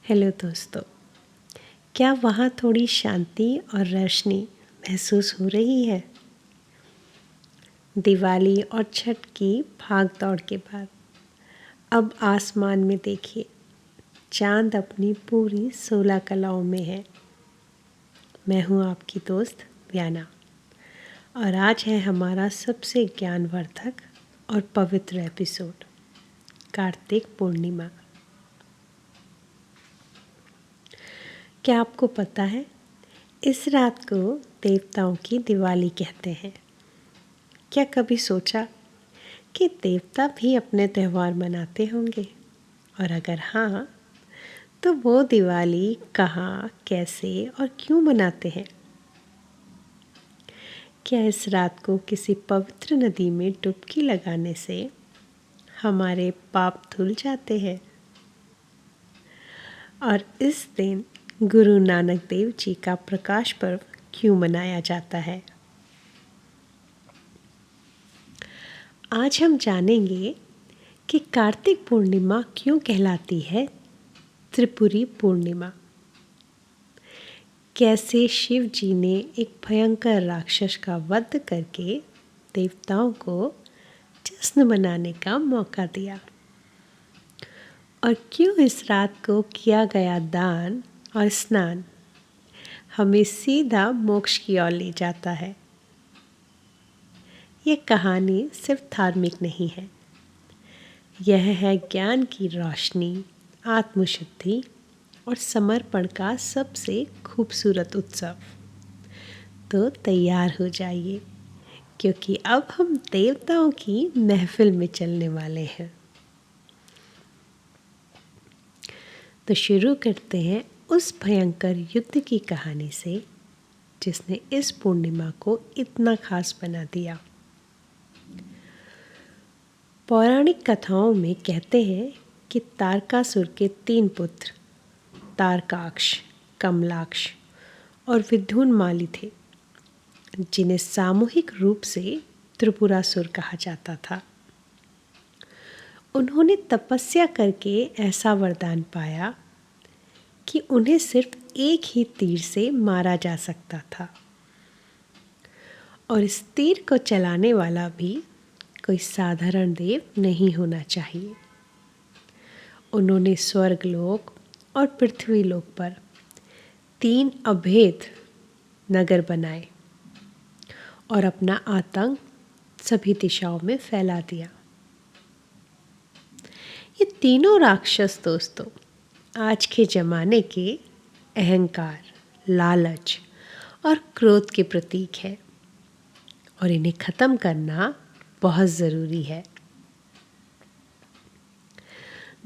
Hello दोस्तों, क्या वहाँ थोड़ी शांति और रोशनी महसूस हो रही है? दिवाली और छठ की भाग दौड़ के बाद अब आसमान में देखिए, चांद अपनी पूरी 16 कलाओं में है। मैं हूँ आपकी दोस्त व्याना और आज है हमारा सबसे ज्ञानवर्धक और पवित्र एपिसोड, कार्तिक पूर्णिमा। क्या आपको पता है, इस रात को देवताओं की दिवाली कहते हैं। क्या कभी सोचा कि देवता भी अपने त्यौहार मनाते होंगे? और अगर हाँ, तो वो दिवाली कहाँ, कैसे और क्यों मनाते हैं? क्या इस रात को किसी पवित्र नदी में डुबकी लगाने से हमारे पाप धुल जाते हैं? और इस दिन गुरु नानक देव जी का प्रकाश पर्व क्यों मनाया जाता है? आज हम जानेंगे कि कार्तिक पूर्णिमा क्यों कहलाती है त्रिपुरी पूर्णिमा। कैसे शिव जी ने एक भयंकर राक्षस का वध करके देवताओं को जश्न मनाने का मौका दिया, और क्यों इस रात को किया गया दान और स्नान हमें सीधा मोक्ष की ओर ले जाता है। ये कहानी सिर्फ धार्मिक नहीं है, यह है ज्ञान की रोशनी, आत्मशुद्धि और समर्पण का सबसे खूबसूरत उत्सव। तो तैयार हो जाइए, क्योंकि अब हम देवताओं की महफिल में चलने वाले हैं। तो शुरू करते हैं उस भयंकर युद्ध की कहानी से जिसने इस पूर्णिमा को इतना खास बना दिया। पौराणिक कथाओं में कहते हैं कि तारकासुर के 3 पुत्र तारकाक्ष, कमलाक्ष और विद्युन्माली थे, जिन्हें सामूहिक रूप से त्रिपुरासुर कहा जाता था। उन्होंने तपस्या करके ऐसा वरदान पाया कि उन्हें सिर्फ एक ही तीर से मारा जा सकता था, और इस तीर को चलाने वाला भी कोई साधारण देव नहीं होना चाहिए। उन्होंने स्वर्गलोक और पृथ्वीलोक पर 3 अभेद नगर बनाए और अपना आतंक सभी दिशाओं में फैला दिया। ये तीनों राक्षस दोस्तों आज के ज़माने के अहंकार, लालच और क्रोध के प्रतीक है, और इन्हें ख़त्म करना बहुत ज़रूरी है।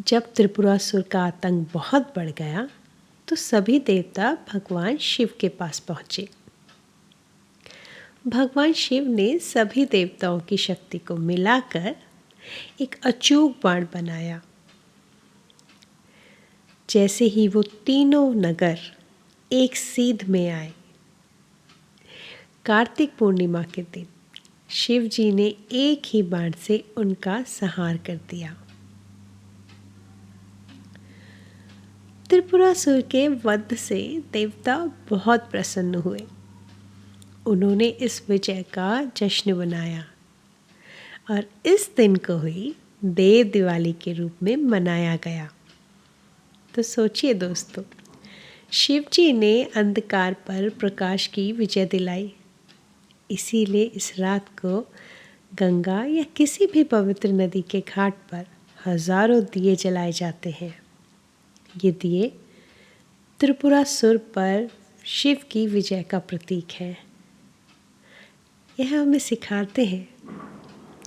जब त्रिपुरासुर का आतंक बहुत बढ़ गया तो सभी देवता भगवान शिव के पास पहुँचे। भगवान शिव ने सभी देवताओं की शक्ति को मिलाकर एक अचूक बाण बनाया। जैसे ही वो तीनों नगर एक सीध में आए, कार्तिक पूर्णिमा के दिन शिव जी ने एक ही बाण से उनका संहार कर दिया। त्रिपुरासुर के वध से देवता बहुत प्रसन्न हुए। उन्होंने इस विजय का जश्न मनाया और इस दिन को ही देव दिवाली के रूप में मनाया गया। तो सोचिए दोस्तों, शिव जी ने अंधकार पर प्रकाश की विजय दिलाई। इसीलिए इस रात को गंगा या किसी भी पवित्र नदी के घाट पर हजारों दिए जलाए जाते हैं। ये दिए त्रिपुरासुर पर शिव की विजय का प्रतीक है। यह हमें सिखाते हैं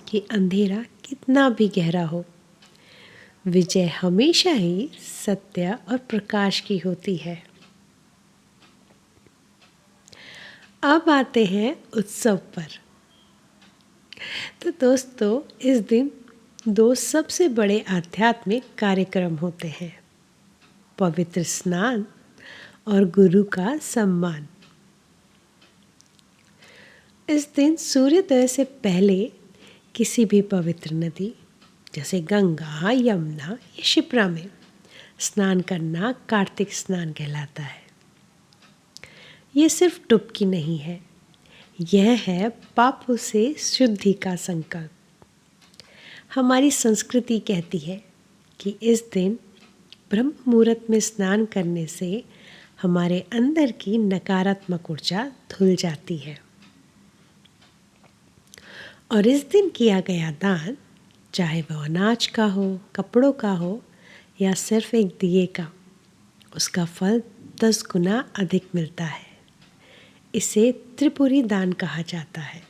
कि अंधेरा कितना भी गहरा हो, विजय हमेशा ही सत्य और प्रकाश की होती है। अब आते हैं उत्सव पर। तो दोस्तों, इस दिन 2 सबसे बड़े आध्यात्मिक कार्यक्रम होते हैं, पवित्र स्नान और गुरु का सम्मान। इस दिन सूर्योदय से पहले किसी भी पवित्र नदी जैसे गंगा, यमुना या शिप्रा में स्नान करना कार्तिक स्नान कहलाता है। ये सिर्फ डुबकी नहीं है, यह है पापों से शुद्धि का संकल्प। हमारी संस्कृति कहती है कि इस दिन ब्रह्म मुहूर्त में स्नान करने से हमारे अंदर की नकारात्मक ऊर्जा धुल जाती है और इस दिन किया गया दान, चाहे वह अनाज का हो, कपड़ों का हो या सिर्फ एक दिए का, उसका फल 10 गुना अधिक मिलता है। इसे त्रिपुरी दान कहा जाता है।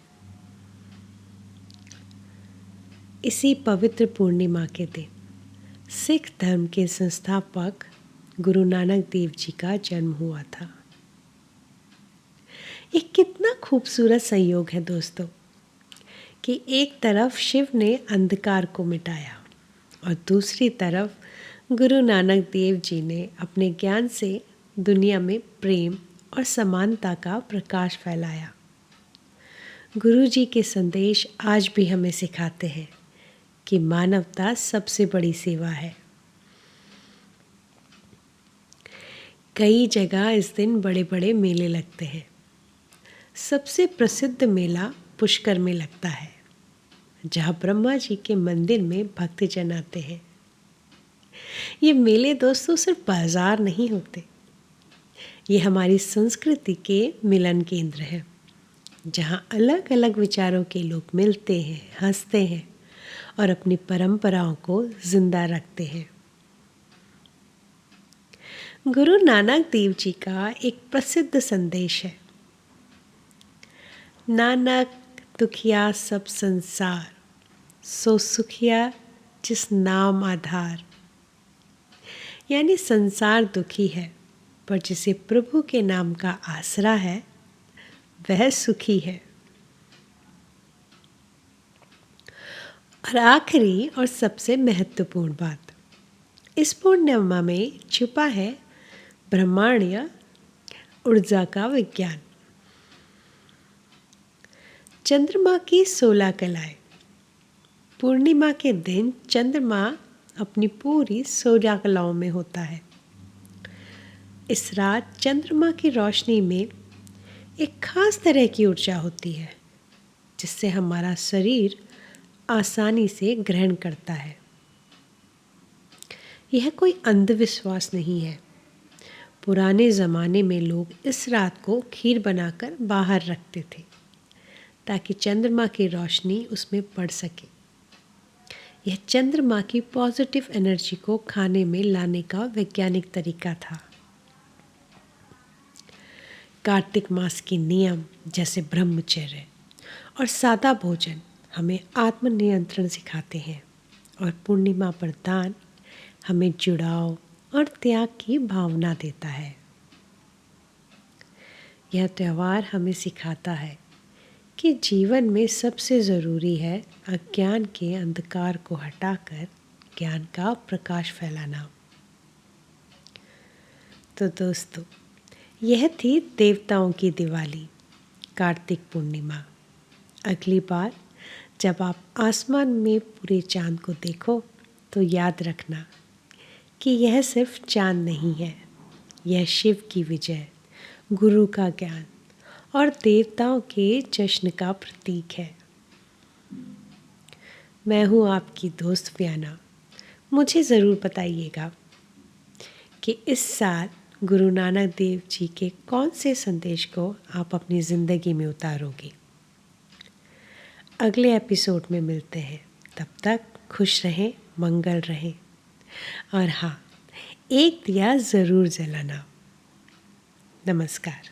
इसी पवित्र पूर्णिमा के दिन सिख धर्म के संस्थापक गुरु नानक देव जी का जन्म हुआ था। ये कितना खूबसूरत संयोग है दोस्तों कि एक तरफ शिव ने अंधकार को मिटाया और दूसरी तरफ गुरु नानक देव जी ने अपने ज्ञान से दुनिया में प्रेम और समानता का प्रकाश फैलाया। गुरु जी के संदेश आज भी हमें सिखाते हैं कि मानवता सबसे बड़ी सेवा है। कई जगह इस दिन बड़े बड़े मेले लगते हैं। सबसे प्रसिद्ध मेला पुष्कर में लगता है, जहाँ ब्रह्मा जी के मंदिर में भक्तजन आते हैं। ये मेले दोस्तों सिर्फ बाजार नहीं होते, ये हमारी संस्कृति के मिलन केंद्र हैं, जहाँ अलग अलग विचारों के लोग मिलते हैं, हंसते हैं और अपनी परंपराओं को जिंदा रखते हैं। गुरु नानक देव जी का एक प्रसिद्ध संदेश है, नानक दुखिया सब संसार, सो सुखिया जिस नाम आधार। यानी संसार दुखी है, पर जिसे प्रभु के नाम का आसरा है वह सुखी है। और आखिरी और सबसे महत्वपूर्ण बात, इस पूर्णिमा में छुपा है ब्रह्मांडीय ऊर्जा का विज्ञान। चंद्रमा की 16 कलाएं। पूर्णिमा के दिन चंद्रमा अपनी पूरी 16 कलाओं में होता है। इस रात चंद्रमा की रोशनी में एक खास तरह की ऊर्जा होती है, जिससे हमारा शरीर आसानी से ग्रहण करता है। यह कोई अंधविश्वास नहीं है। पुराने ज़माने में लोग इस रात को खीर बनाकर बाहर रखते थे, ताकि चंद्रमा की रोशनी उसमें पड़ सके। यह चंद्रमा की पॉजिटिव एनर्जी को खाने में लाने का वैज्ञानिक तरीका था। कार्तिक मास के नियम जैसे ब्रह्मचर्य और सादा भोजन हमें आत्मनियंत्रण सिखाते हैं, और पूर्णिमा पर दान हमें जुड़ाव और त्याग की भावना देता है। यह त्यौहार हमें सिखाता है कि जीवन में सबसे ज़रूरी है अज्ञान के अंधकार को हटाकर ज्ञान का प्रकाश फैलाना। तो दोस्तों, यह थी देवताओं की दिवाली, कार्तिक पूर्णिमा। अगली बार जब आप आसमान में पूरे चांद को देखो तो याद रखना कि यह सिर्फ चांद नहीं है, यह शिव की विजय, गुरु का ज्ञान और देवताओं के जश्न का प्रतीक है। मैं हूँ आपकी दोस्त व्याना। मुझे ज़रूर बताइएगा कि इस साल गुरु नानक देव जी के कौन से संदेश को आप अपनी ज़िंदगी में उतारोगे। अगले एपिसोड में मिलते हैं। तब तक खुश रहें, मंगल रहें, और हाँ, एक दिया ज़रूर जलाना। नमस्कार।